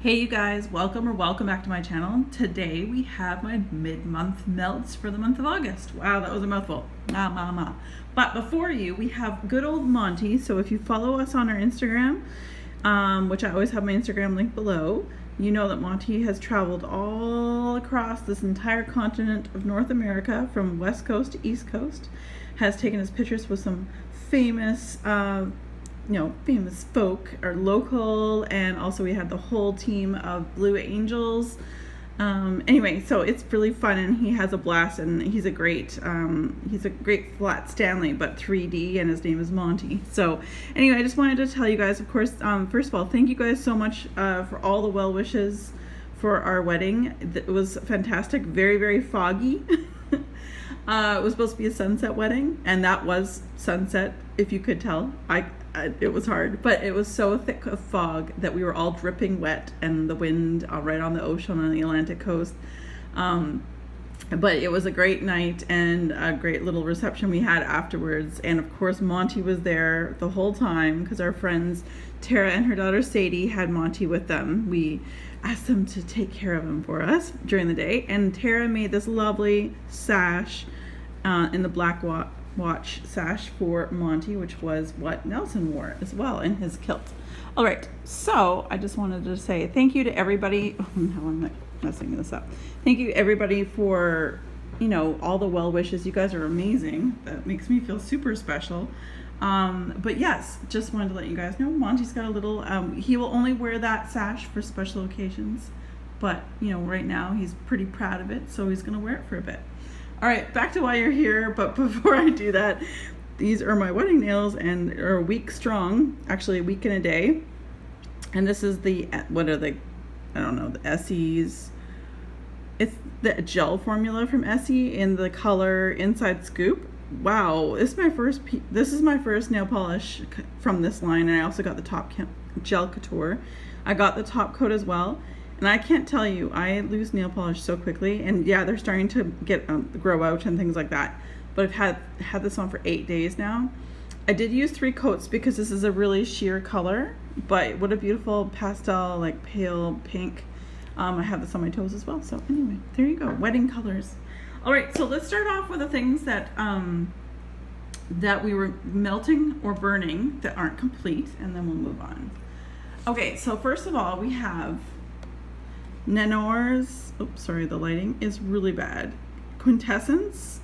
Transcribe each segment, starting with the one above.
Hey you guys, welcome back to my channel. Today we have my mid-month melts for the month of August. Wow, that was a mouthful. But before we have good old Monty. So if you follow us on our Instagram, which I always have my Instagram link below, you know that Monty has traveled all across this entire continent of North America from West Coast to East Coast, has taken his pictures with some famous famous folk or local, and also we had the whole team of Blue Angels. Anyway, so it's really fun and he has a blast, and he's a great flat Stanley but 3D, and his name is Monty. So anyway, I just wanted to tell you guys, of course, first of all, thank you guys so much for all the well wishes for our wedding. It was fantastic, very, very foggy. It was supposed to be a sunset wedding, and that was sunset, if you could tell. It was hard, but it was so thick of fog that we were all dripping wet, and the wind right on the ocean on the Atlantic coast. But it was a great night and a great little reception we had afterwards. And of course, Monty was there the whole time because our friends Tara and her daughter Sadie had Monty with them. We asked them to take care of him for us during the day, and Tara made this lovely sash in the black watch sash for Monty, which was what Nelson wore as well in his kilt. All right, so I just wanted to say thank you to everybody. Oh, now I'm messing this up. Thank you everybody for all the well wishes. You guys are amazing. That makes me feel super special. But yes, just wanted to let you guys know Monty's got a little he will only wear that sash for special occasions, but right now he's pretty proud of it, so he's gonna wear it for a bit. All right, back to why you're here. But before I do that, these are my wedding nails, and are a week strong, actually a week and a day. And this is the, what are they? I don't know, the Essie's. It's the gel formula from Essie in the color Inside Scoop. Wow, this is my first nail polish from this line, and I also got the top gel couture. I got the top coat as well. And I can't tell you, I lose nail polish so quickly. And yeah, they're starting to get grow out and things like that. But I've had this on for 8 days now. I did use 3 coats because this is a really sheer color. But what a beautiful pastel, like pale pink. I have this on my toes as well. So anyway, there you go, wedding colors. All right, so let's start off with the things that that we were melting or burning that aren't complete, and then we'll move on. Okay, so first of all, we have Nenor's, oops, sorry, the lighting is really bad. Quintessence.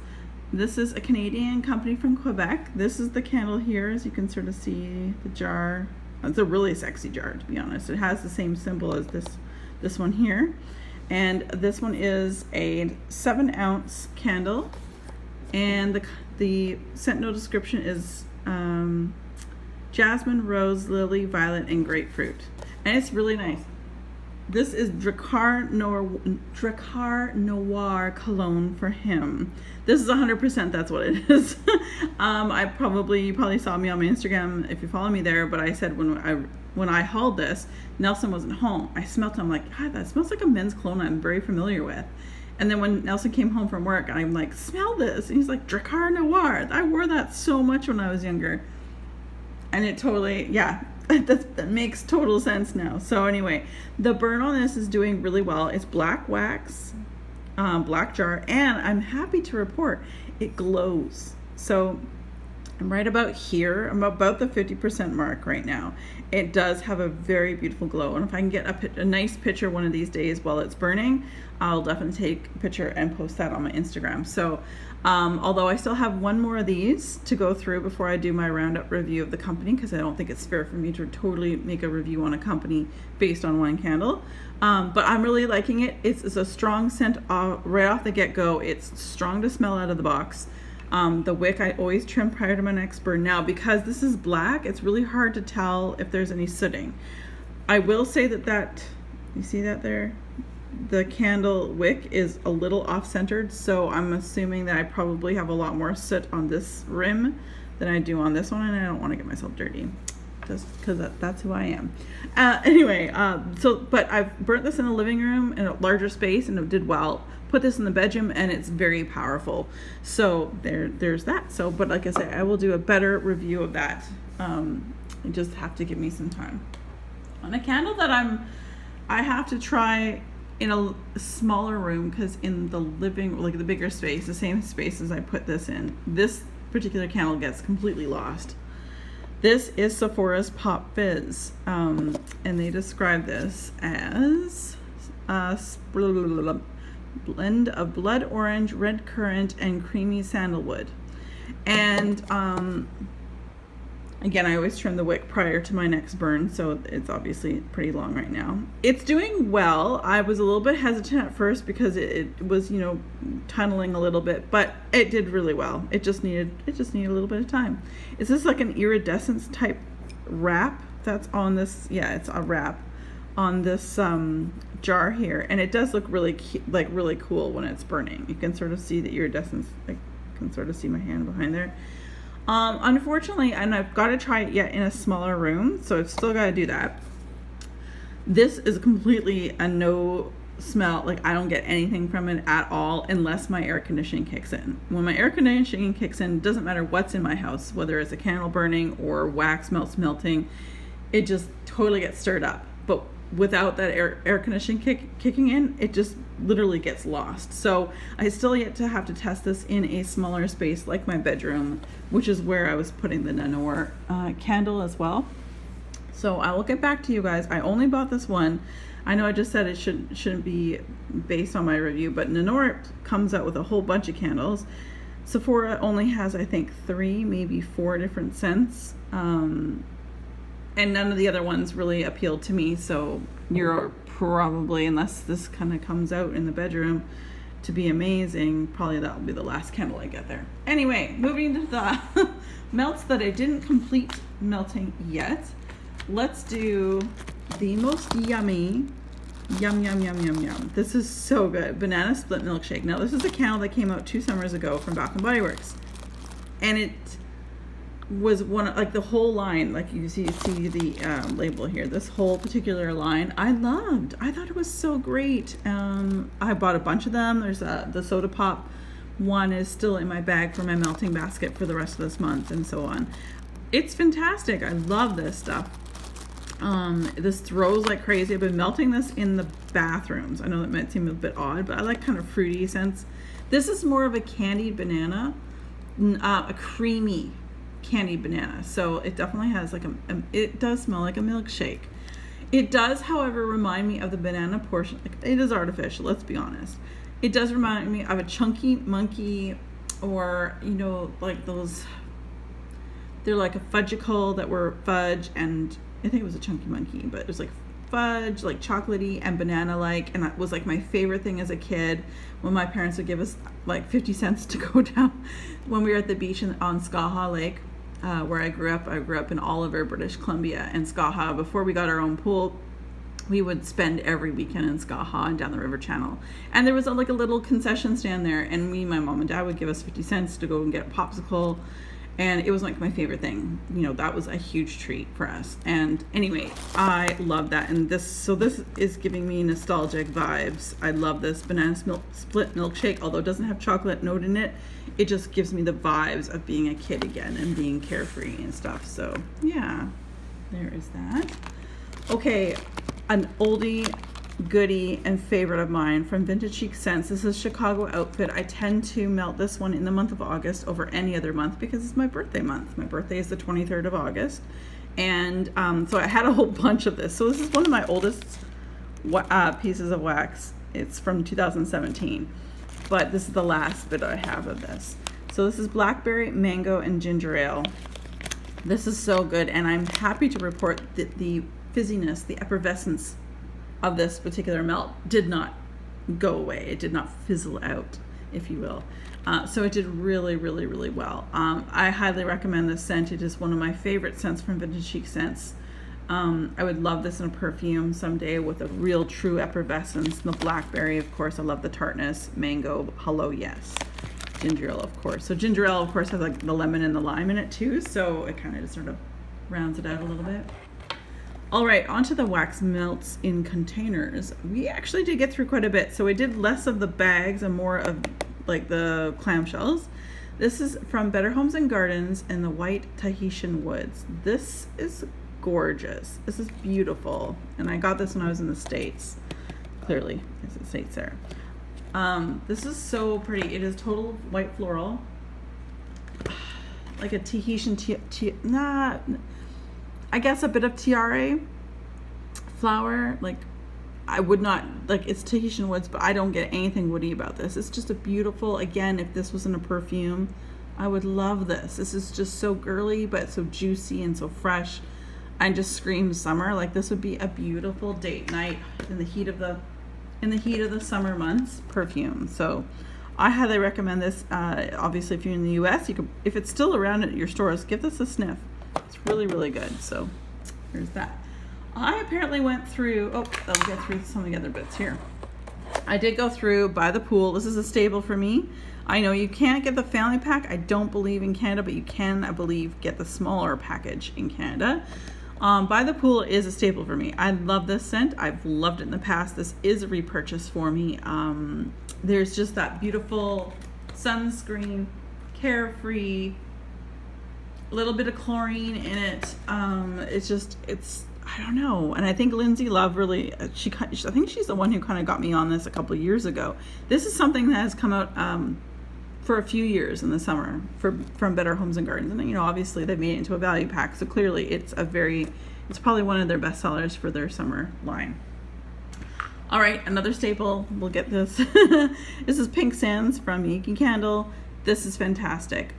This is a Canadian company from Quebec. This is the candle here, as you can sort of see the jar. It's a really sexy jar, to be honest. It has the same symbol as this one here. And this one is a 7-ounce candle. And the scent note description is jasmine, rose, lily, violet, and grapefruit. And it's really nice. This is Drakkar Noir cologne for him. This is 100%, that's what it is. You probably saw me on my Instagram if you follow me there, but I said when I hauled this, Nelson wasn't home. I smelled it, I'm like, God, that smells like a men's cologne I'm very familiar with. And then when Nelson came home from work, I'm like, smell this. And he's like, Drakkar Noir. I wore that so much when I was younger. And it totally, yeah. That makes total sense now. So anyway, the burn on this is doing really well. It's black wax, black jar, and I'm happy to report it glows. So I'm right about here. I'm about the 50% mark right now. It does have a very beautiful glow, and if I can get a nice picture one of these days while it's burning, I'll definitely take a picture and post that on my Instagram. So although I still have one more of these to go through before I do my roundup review of the company, because I don't think it's fair for me to totally make a review on a company based on one candle. But I'm really liking it. It's a strong scent right off the get-go. It's strong to smell out of the box. The wick I always trim prior to my next burn. Now, because this is black, it's really hard to tell if there's any sooting. I will say that you see that there? The candle wick is a little off-centered, so I'm assuming that I probably have a lot more soot on this rim than I do on this one, and I don't want to get myself dirty, just because that's who I am. Anyway, but I've burnt this in the living room in a larger space, and it did well. Put this in the bedroom, and it's very powerful. So there's that. So, but like I say, I will do a better review of that. You just have to give me some time. On a candle that I'm I have to try in a smaller room, because in the living, like the bigger space, the same space as I put this in, this particular candle gets completely lost. This is Sephora's Pop Fizz, and they describe this as a blend of blood orange, red currant, and creamy sandalwood. And again, I always turn the wick prior to my next burn, so it's obviously pretty long right now. It's doing well. I was a little bit hesitant at first because it was, you know, tunneling a little bit, but it did really well. It just needed a little bit of time. Is this like an iridescence type wrap that's on this? Yeah, it's a wrap on this jar here, and it does look really really cool when it's burning. You can sort of see the iridescence. I can sort of see my hand behind there. Unfortunately, and I've got to try it yet in a smaller room, so I've still got to do that. This is completely a no smell. Like, I don't get anything from it at all unless my air conditioning kicks in. When my air conditioning kicks in, it doesn't matter what's in my house, whether it's a candle burning or wax melts melting, it just totally gets stirred up. But without that air conditioning kicking in, it just literally gets lost. So I still yet to have to test this in a smaller space like my bedroom, which is where I was putting the Nanor candle as well. So I will get back to you guys. I only bought this one. I know I just said it shouldn't be based on my review, but Nanor comes out with a whole bunch of candles. Sephora only has, I think, 3, maybe 4 different scents. And none of the other ones really appealed to me, so you're probably, unless this kind of comes out in the bedroom to be amazing, probably that will be the last candle I get there. Anyway, moving to the melts that I didn't complete melting yet. Let's do the most yummy, yum. This is so good. Banana split milkshake. Now, this is a candle that came out 2 summers ago from Bath and Body Works, and it was one, like the whole line, like you see the label here, this whole particular line I loved. I thought it was so great. I bought a bunch of them. There's the soda pop one is still in my bag for my melting basket for the rest of this month, and so on. It's fantastic. I love this stuff. This throws like crazy. I've been melting this in the bathrooms. I know that might seem a bit odd, but I like kind of fruity scents. This is more of a candied banana, a creamy candied banana, so it definitely has like it does smell like a milkshake. It does, however, remind me of the banana portion. Like, it is artificial, let's be honest. It does remind me of a chunky monkey, or, you know, like those, they're like a fudgicle that were fudge, and I think it was a chunky monkey, but it was like fudge, like chocolatey and banana like, and that was like my favorite thing as a kid when my parents would give us like 50 cents to go down when we were at the beach on Skaha Lake, where I grew up. I grew up in Oliver, British Columbia, and Skaha. Before we got our own pool, we would spend every weekend in Skaha and down the River Channel. And there was like a little concession stand there, and my mom and dad would give us 50 cents to go and get a popsicle. And it was like my favorite thing. You know, that was a huge treat for us. And anyway, I love that. And this is giving me nostalgic vibes. I love this banana split milkshake, although it doesn't have chocolate note in it. It just gives me the vibes of being a kid again and being carefree and stuff. So yeah, there is that. Okay, an oldie goodie and favorite of mine from Vintage Chic Scents. This is Chicago Outfit. I tend to melt this one in the month of August over any other month because it's my birthday month. My birthday is the 23rd of August, and so I had a whole bunch of this. So this is one of my oldest pieces of wax. It's from 2017, but this is the last bit I have of this. So this is blackberry, mango, and ginger ale. This is so good, and I'm happy to report that the fizziness, the effervescence of this particular melt did not go away. It did not fizzle out, if you will. So it did really, really, really well. I highly recommend this scent. It is one of my favorite scents from Vintage Chic Scents. I would love this in a perfume someday with a real true effervescence. The blackberry, of course. I love the tartness. Mango, hello, yes. Ginger ale, of course. So ginger ale, of course, has like the lemon and the lime in it too. So it kind of just sort of rounds it out a little bit. All right, onto the wax melts in containers. We actually did get through quite a bit. So we did less of the bags and more of like the clamshells. This is from Better Homes and Gardens in the white Tahitian woods. This is gorgeous. This is beautiful. And I got this when I was in the States. Clearly, it's the States there. This is so pretty. It is total white floral. Like a Tahitian, I guess a bit of tiare flower. Like, I would not, like, it's Tahitian woods, but I don't get anything woody about this. It's just a beautiful, again, if this wasn't a perfume, I would love this. This is just so girly, but so juicy and so fresh, and just screams summer. Like, this would be a beautiful date night in the heat of the summer months perfume. So I highly recommend this. Obviously, if you're in the US, you could, if it's still around at your stores, give this a sniff. It's really, really good. So there's that. I apparently went through, I'll get through some of the other bits here. I did go through By the Pool. This is a staple for me. I know you can't get the family pack, I don't believe, in Canada, but you can, I believe, get the smaller package in Canada. By the Pool is a staple for me. I love this scent. I've loved it in the past. This is a repurchase for me. There's just that beautiful sunscreen, carefree, a little bit of chlorine in it. It's I don't know. And I think Lindsay Love really, I think she's the one who kind of got me on this a couple of years ago. This is something that has come out for a few years in the summer from Better Homes and Gardens. And, you know, obviously they made it into a value pack. So clearly it's probably one of their best sellers for their summer line. All right, another staple. We'll get this. This is Pink Sands from Yankee Candle. This is fantastic.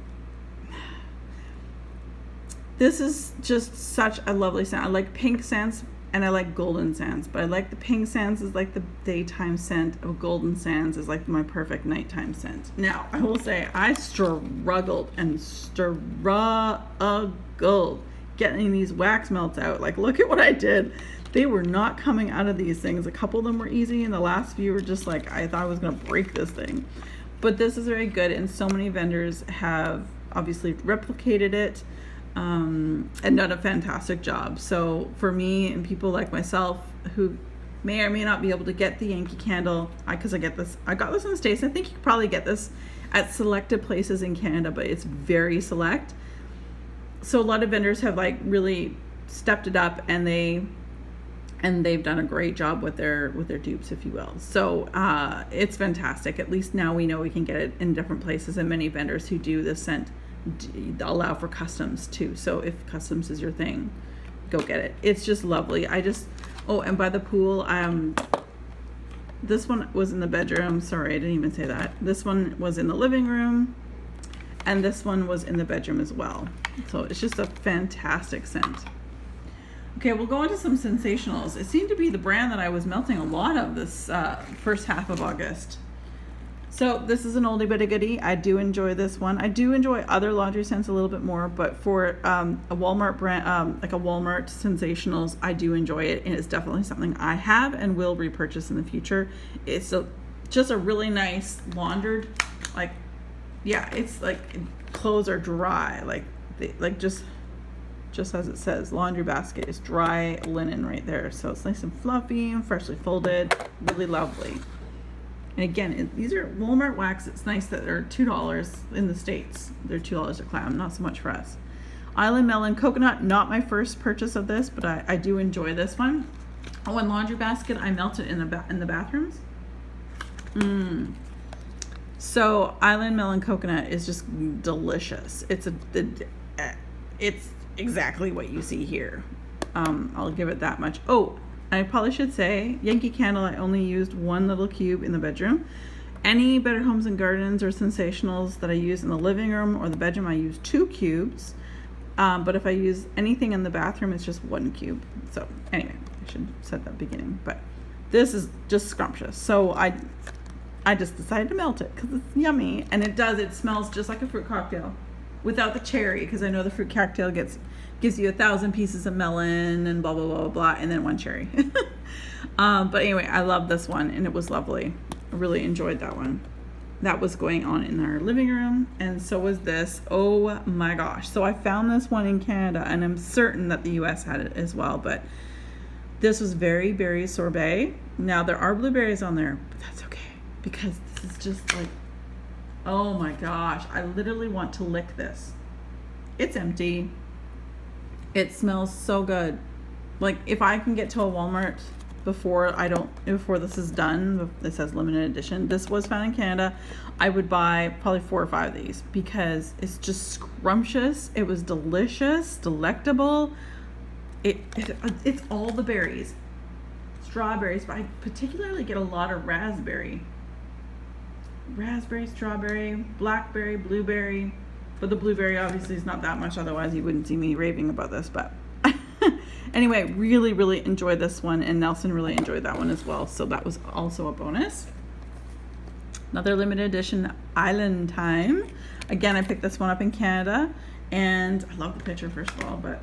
This is just such a lovely scent. I like pink scents and I like golden sands, but I like the pink sands is like the daytime scent of golden sands is like my perfect nighttime scent. Now, I will say I struggled getting these wax melts out. Like, look at what I did. They were not coming out of these things. A couple of them were easy, and the last few were just like, I thought I was gonna break this thing. But this is very good, and so many vendors have obviously replicated it and done a fantastic job. So for me and people like myself who may or may not be able to get the Yankee Candle, I got this in the States. I think you could probably get this at selected places in Canada, but it's very select. So a lot of vendors have like really stepped it up, and they've done a great job with their dupes, if you will. So it's fantastic. At least now we know we can get it in different places, and many vendors who do this scent allow for customs too. So if customs is your thing, go get it. It's just lovely. And By the Pool, this one was in the bedroom. Sorry, I didn't even say that. This one was in the living room, and this one was in the bedroom as well. So it's just a fantastic scent. Okay, we'll go into some Sensationals. It seemed to be the brand that I was melting a lot of this first half of August. So this is an oldie but a goodie. I do enjoy this one. I do enjoy other laundry scents a little bit more, but for a Walmart brand, like a Walmart Sensationals, I do enjoy it, and it's definitely something I have and will repurchase in the future. It's just a really nice laundered, like, yeah, it's like clothes are dry, like just as it says, laundry basket is dry linen right there. So it's nice and fluffy and freshly folded, really lovely. And again, these are Walmart wax. It's nice that they're $2 in the States. They're $2 a clam, not so much for us. Island Melon Coconut, not my first purchase of this, but I do enjoy this one. Oh, and laundry basket, I melt it in the bathrooms. So Island Melon Coconut is just delicious. It's exactly what you see here. I'll give it that much. Oh, I probably should say, Yankee Candle, I only used one little cube in the bedroom. Any Better Homes and Gardens or Sensationals that I use in the living room or the bedroom, I use 2 cubes. But if I use anything in the bathroom, it's just 1 cube. So anyway, I should have said that at the beginning. But this is just scrumptious. So I just decided to melt it because it's yummy. And it smells just like a fruit cocktail without the cherry, because I know the fruit cocktail gives you 1,000 pieces of melon and blah, blah, blah, blah, blah, and then 1 cherry. But anyway, I love this one, and it was lovely. I really enjoyed that one. That was going on in our living room, and so was this. Oh my gosh. So I found this one in Canada, and I'm certain that the US had it as well, but this was Very Berry Sorbet. Now, there are blueberries on there, but that's okay, because this is just like, oh my gosh, I literally want to lick this. It's empty. It smells so good. Like, if I can get to a Walmart before this is done, it says limited edition, this was found in Canada, I would buy probably 4 or 5 of these because it's just scrumptious. It was delicious, delectable. It's all the berries, strawberries, but I particularly get a lot of raspberry, strawberry, blackberry, blueberry. But the blueberry obviously is not that much, otherwise you wouldn't see me raving about this. But anyway, really enjoyed this one, and Nelson really enjoyed that one as well. So that was also a bonus. Another limited edition Island Time. Again, I picked this one up in Canada, and I love the picture first of all, but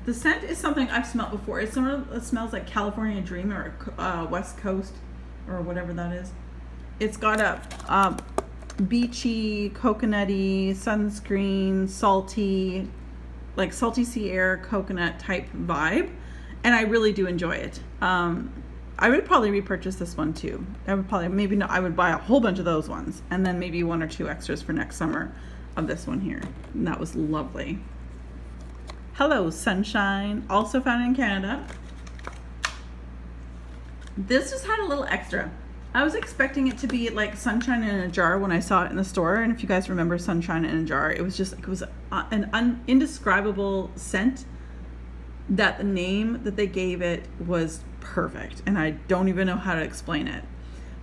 the scent is something I've smelled before. It smells like California Dream or West Coast or whatever that is. It's got a beachy, coconutty, sunscreen, salty, like salty sea air, coconut type vibe, and I really do enjoy it. I would probably repurchase this one too. I would buy a whole bunch of those ones, and then maybe 1 or 2 extras for next summer of this one here. And that was lovely. Hello Sunshine, also found in Canada. This just had a little extra. I was expecting it to be like Sunshine in a Jar when I saw it in the store, and if you guys remember Sunshine in a Jar, it was an indescribable scent that the name that they gave it was perfect, and I don't even know how to explain it.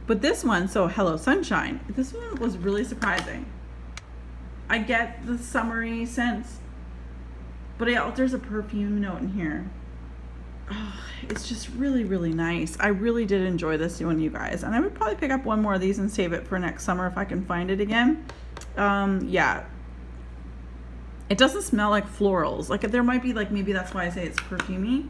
But this one, so Hello Sunshine, this one was really surprising. I get the summery scents, but there's a perfume note in here. Oh, it's just really nice. I really did enjoy this one, you guys, and I would probably pick up 1 more of these and save it for next summer if I can find it again. Yeah, it doesn't smell like florals. Like, there might be, like, maybe that's why I say it's perfumey.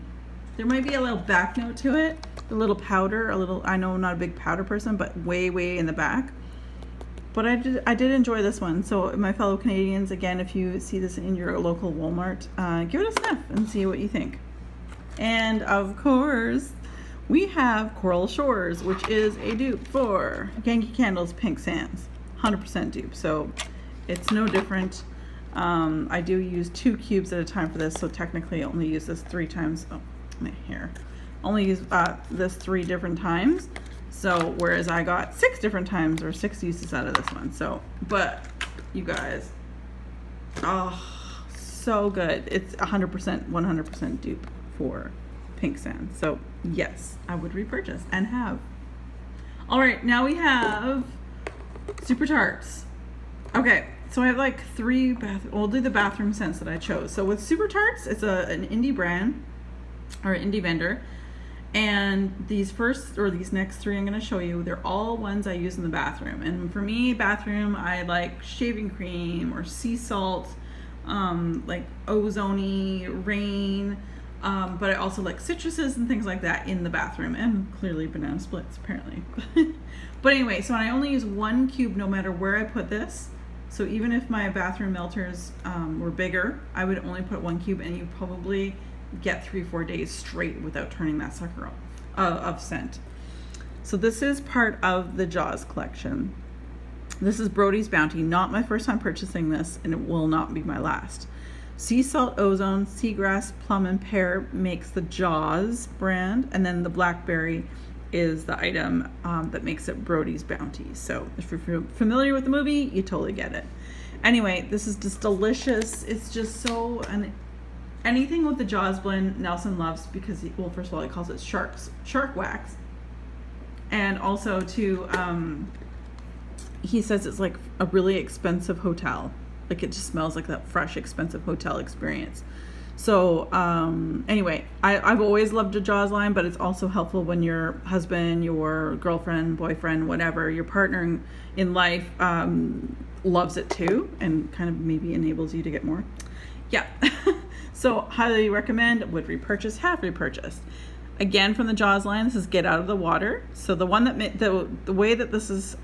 There might be a little back note to it, a little powder, I know I'm not a big powder person, but way in the back. But I did enjoy this one. So my fellow Canadians, again, if you see this in your local Walmart, give it a sniff and see what you think. And of course, we have Coral Shores, which is a dupe for Yankee Candle's Pink Sands. 100% dupe, so it's no different. I do use 2 cubes at a time for this, so technically I only use this 3 times. Oh, my hair. Only use this 3 different times. So whereas I got 6 different times, or 6 uses out of this one. So, but you guys, oh, so good. It's 100% dupe for Pink Sand. So yes, I would repurchase and have. All right, now we have Super Tarts. Okay, so I have like 3 we'll do the bathroom scents that I chose. So with Super Tarts, it's an indie brand or indie vendor, and these next 3 I'm going to show you, they're all ones I use in the bathroom. And for me, bathroom, I like shaving cream or sea salt, like ozone-y, rain. But I also like citruses and things like that in the bathroom, and clearly banana splits apparently. But anyway, so I only use 1 cube no matter where I put this. So even if my bathroom melters were bigger, I would only put 1 cube, and you probably get 3-4 days straight without turning that sucker off of scent. So this is part of the Jaws collection. This is Brody's Bounty, not my first time purchasing this, and it will not be my last. Sea salt, ozone, seagrass, plum, and pear makes the Jaws brand, and then the blackberry is the item that makes it Brody's Bounty. So if you're familiar with the movie, you totally get it. Anyway, this is just delicious. It's just so, and anything with the Jaws blend Nelson loves, because well, first of all, he calls it shark wax, and also too, he says it's like a really expensive hotel. Like, it just smells like that fresh, expensive hotel experience. So anyway, I've always loved a Jaws line, but it's also helpful when your husband, your girlfriend, boyfriend, whatever, your partner in life loves it too, and kind of maybe enables you to get more. Yeah. So highly recommend, would repurchase, have repurchased. Again, from the Jaws line, this is Get Out of the Water. So the one that the way that this is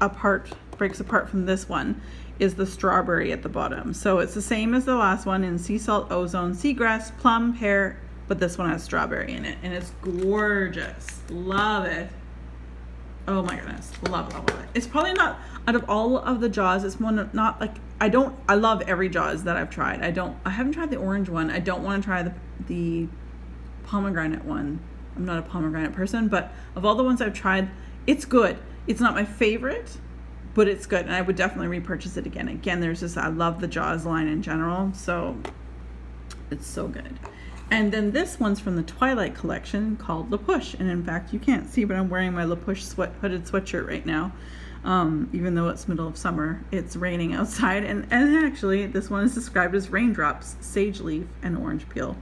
breaks apart from this one is the strawberry at the bottom. So it's the same as the last one in sea salt, ozone, seagrass, plum, pear, but this one has strawberry in it, and it's gorgeous. Love it. Oh my goodness, love it. It's probably not, out of all of the Jaws, it's one not like, I love every Jaws that I've tried. I haven't tried the orange one. I don't want to try the pomegranate one. I'm not a pomegranate person, but of all the ones I've tried, it's good. It's not my favorite, but it's good, and I would definitely repurchase it again. Again, I love the Jaws line in general, so it's so good. And then this one's from the Twilight collection called La Push. And in fact, you can't see, but I'm wearing my La Push hooded sweatshirt right now. Even though it's middle of summer, it's raining outside. And actually, this one is described as raindrops, sage leaf, and orange peel.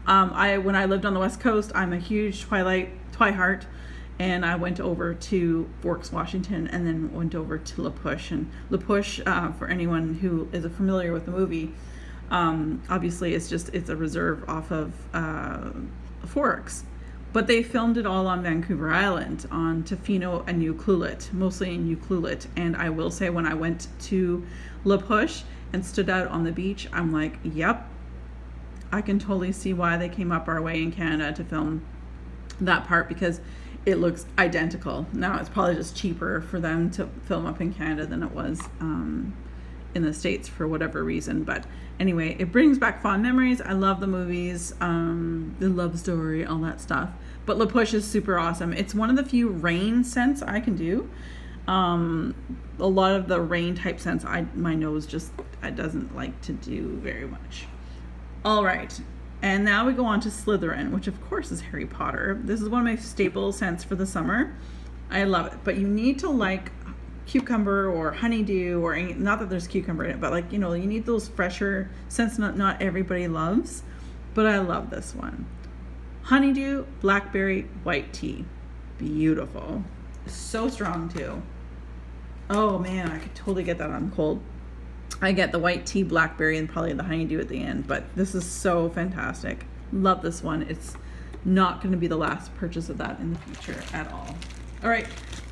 When I lived on the West Coast, I'm a huge Twihart. And I went over to Forks, Washington, and then went over to La Push. And La Push, for anyone who is familiar with the movie, obviously it's a reserve off of Forks, but they filmed it all on Vancouver Island, on Tofino and Ucluelet, mostly in Ucluelet. And I will say, when I went to La Push and stood out on the beach, I'm like, yep, I can totally see why they came up our way in Canada to film that part, because it looks identical. Now it's probably just cheaper for them to film up in Canada than it was in the States for whatever reason. But anyway, it brings back fond memories. I love the movies, the love story, all that stuff. But La Push is super awesome. It's one of the few rain scents I can do. A lot of the rain type scents, my nose just doesn't like to do very much. All right, and now we go on to Slytherin, which of course is Harry Potter. This is one of my staple scents for the summer. I love it, but you need to like cucumber or honeydew, or not that there's cucumber in it, but like, you need those fresher scents not everybody loves, but I love this one. Honeydew, blackberry, white tea. Beautiful. So strong too. Oh man, I could totally get that on cold. I get the white tea, blackberry, and probably the honeydew at the end, but this is so fantastic. Love this one. It's not going to be the last purchase of that in the future at all. All right.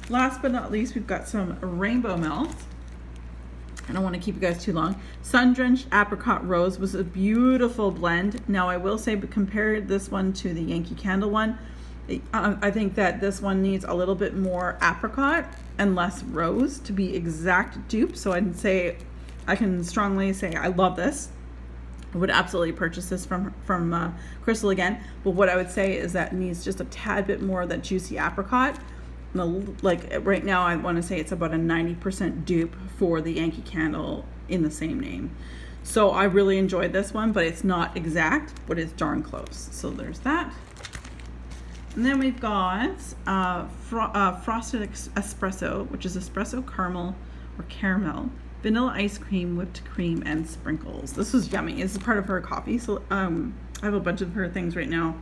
Last but not least, we've got some Rainbow Melts. I don't want to keep you guys too long. Sun-Drenched Apricot Rose was a beautiful blend. Now, I will say, but compare this one to the Yankee Candle one, I think that this one needs a little bit more apricot and less rose to be exact dupe. So I can strongly say I love this. I would absolutely purchase this from Crystal again. But what I would say is that it needs just a tad bit more of that juicy apricot. Like right now, I want to say it's about a 90% dupe for the Yankee Candle in the same name. So I really enjoyed this one, but it's not exact, but it's darn close. So there's that. And then we've got Frosted Espresso, which is espresso caramel, vanilla ice cream, whipped cream, and sprinkles. This was yummy. This is part of her coffee. So I have a bunch of her things right now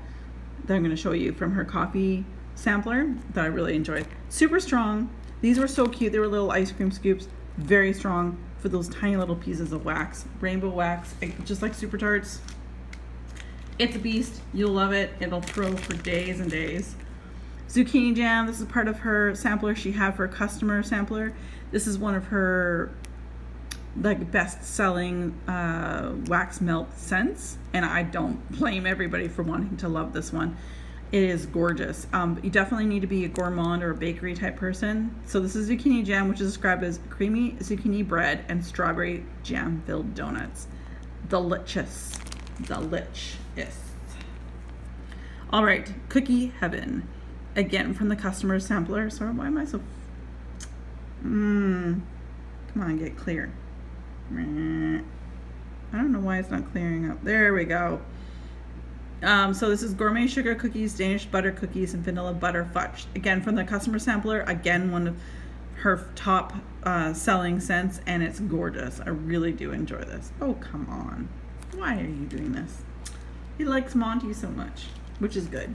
that I'm going to show you from her coffee sampler that I really enjoyed. Super strong. These were so cute. They were little ice cream scoops. Very strong for those tiny little pieces of wax. Rainbow wax, just like Super Tarts. It's a beast. You'll love it. It'll throw for days and days. Zucchini jam. This is part of her sampler she had for a customer sampler. This is one of her best-selling wax melt scents, and I don't blame everybody for wanting to love this one. It is gorgeous. You definitely need to be a gourmand or a bakery type person. So this is zucchini jam, which is described as creamy zucchini bread and strawberry jam filled donuts. Delicious. All right, Cookie Heaven. Again, from the customer sampler. Sorry, why am I so... Come on, get clear. I don't know why it's not clearing up. There we go. So this is gourmet sugar cookies, Danish butter cookies, and vanilla butter fudge. Again, from the customer sampler. Again, one of her top selling scents, and it's gorgeous. I really do enjoy this. Oh, come on. Why are you doing this? He likes Monty so much, which is good.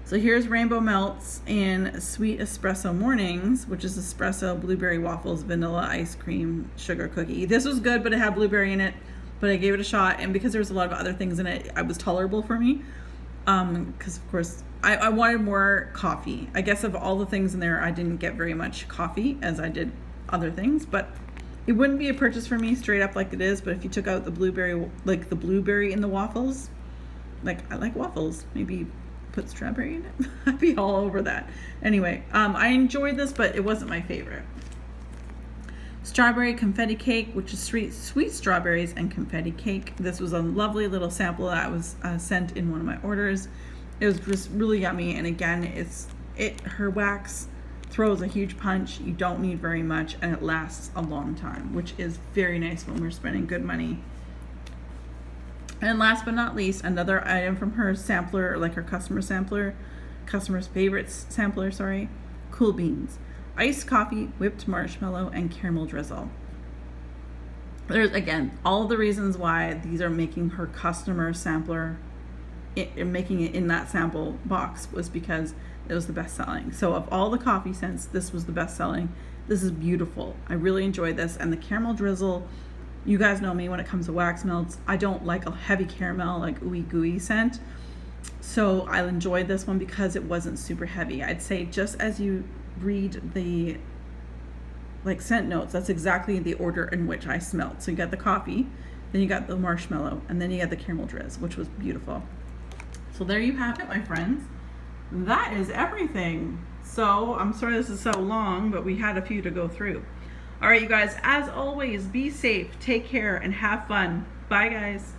So here's Rainbow Melts in Sweet Espresso Mornings, which is espresso, blueberry waffles, vanilla ice cream, sugar cookie. This was good, but it had blueberry in it. But I gave it a shot, and because there was a lot of other things in it, it was tolerable for me. Because of course, I wanted more coffee. I guess of all the things in there, I didn't get very much coffee as I did other things. But it wouldn't be a purchase for me straight up like it is. But if you took out the blueberry, like the blueberry in the waffles, like I like waffles, maybe put strawberry in it. I'd be all over that. Anyway, I enjoyed this, but it wasn't my favorite. Strawberry confetti cake, which is sweet strawberries and confetti cake. This was a lovely little sample that was sent in one of my orders. It was just really yummy, and again, her wax throws a huge punch. You don't need very much, and it lasts a long time, which is very nice when we're spending good money. And last but not least, another item from her sampler, like her customer's favorites sampler, sorry, Cool Beans. Iced coffee, whipped marshmallow, and caramel drizzle. There's, again, all the reasons why these are making her customer sampler, making it in that sample box, was because it was the best selling. So of all the coffee scents, this was the best selling. This is beautiful. I really enjoyed this. And the caramel drizzle, you guys know me when it comes to wax melts. I don't like a heavy caramel, like ooey gooey scent. So I enjoyed this one because it wasn't super heavy. I'd say just as you read the scent notes, that's exactly the order in which I smelled. So you got the coffee, then you got the marshmallow, and then you got the caramel drizzle, which was beautiful. So there you have it, my friends. That is everything. So I'm sorry this is so long, but we had a few to go through. All right, you guys, as always, be safe, take care, and have fun. Bye, guys.